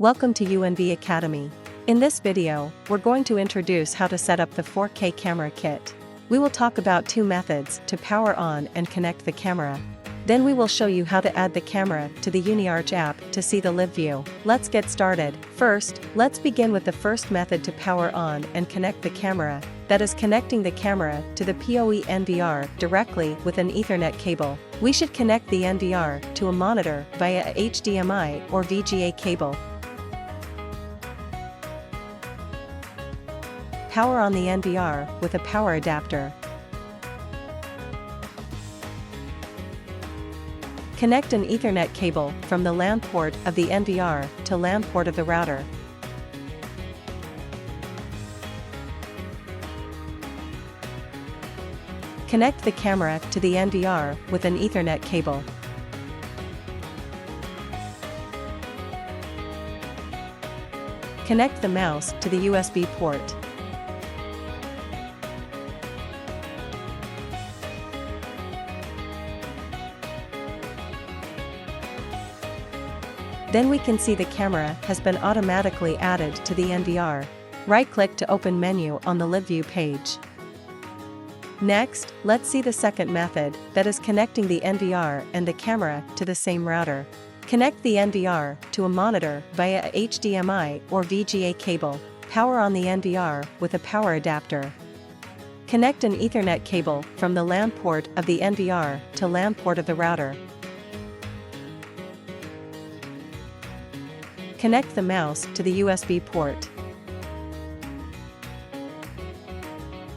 Welcome to UNV Academy. In this video, we're going to introduce how to set up the 4K camera kit. We will talk about two methods to power on and connect the camera. Then we will show you how to add the camera to the Uniarch app to see the live view. Let's get started. First, let's begin with the first method to power on and connect the camera, that is connecting the camera to the PoE NVR directly with an Ethernet cable. We should connect the NVR to a monitor via a HDMI or VGA cable. Power on the NVR with a power adapter. Connect an Ethernet cable from the LAN port of the NVR to LAN port of the router. Connect the camera to the NVR with an Ethernet cable. Connect the mouse to the USB port. Then we can see the camera has been automatically added to the NVR. Right-click to open menu on the Live View page. Next, let's see the second method, that is connecting the NVR and the camera to the same router. Connect the NVR to a monitor via a HDMI or VGA cable. Power on the NVR with a power adapter. Connect an Ethernet cable from the LAN port of the NVR to LAN port of the router. Connect the mouse to the USB port.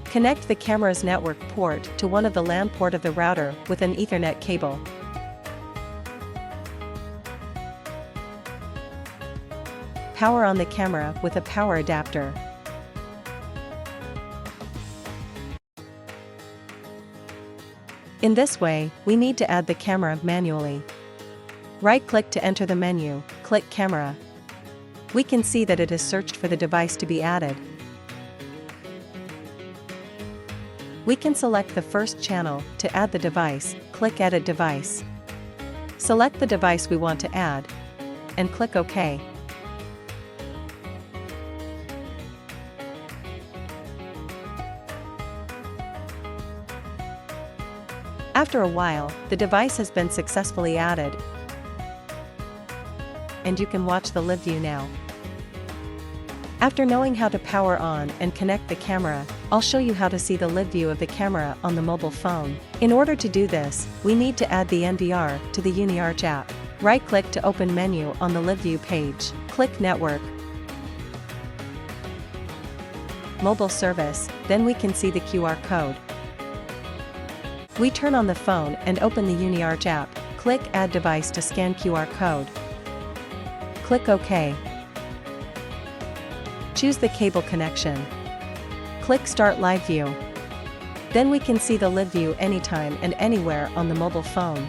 Connect the camera's network port to one of the LAN port of the router with an Ethernet cable. Power on the camera with a power adapter. In this way, we need to add the camera manually. Right-click to enter the menu, click Camera. We can see that it has searched for the device to be added. We can select the first channel to add the device, click Edit Device. Select the device we want to add, and click OK. After a while, the device has been successfully added, and you can watch the live view now. After knowing how to power on and connect the camera, I'll show you how to see the live view of the camera on the mobile phone. In order to do this, we need to add the NVR to the Uniarch app. Right-click to open menu on the live view page. Click Network, Mobile Service, then we can see the QR code. We turn on the phone and open the Uniarch app. Click Add Device to scan QR code. Click OK. Choose the cable connection. Click Start Live View. Then we can see the live view anytime and anywhere on the mobile phone.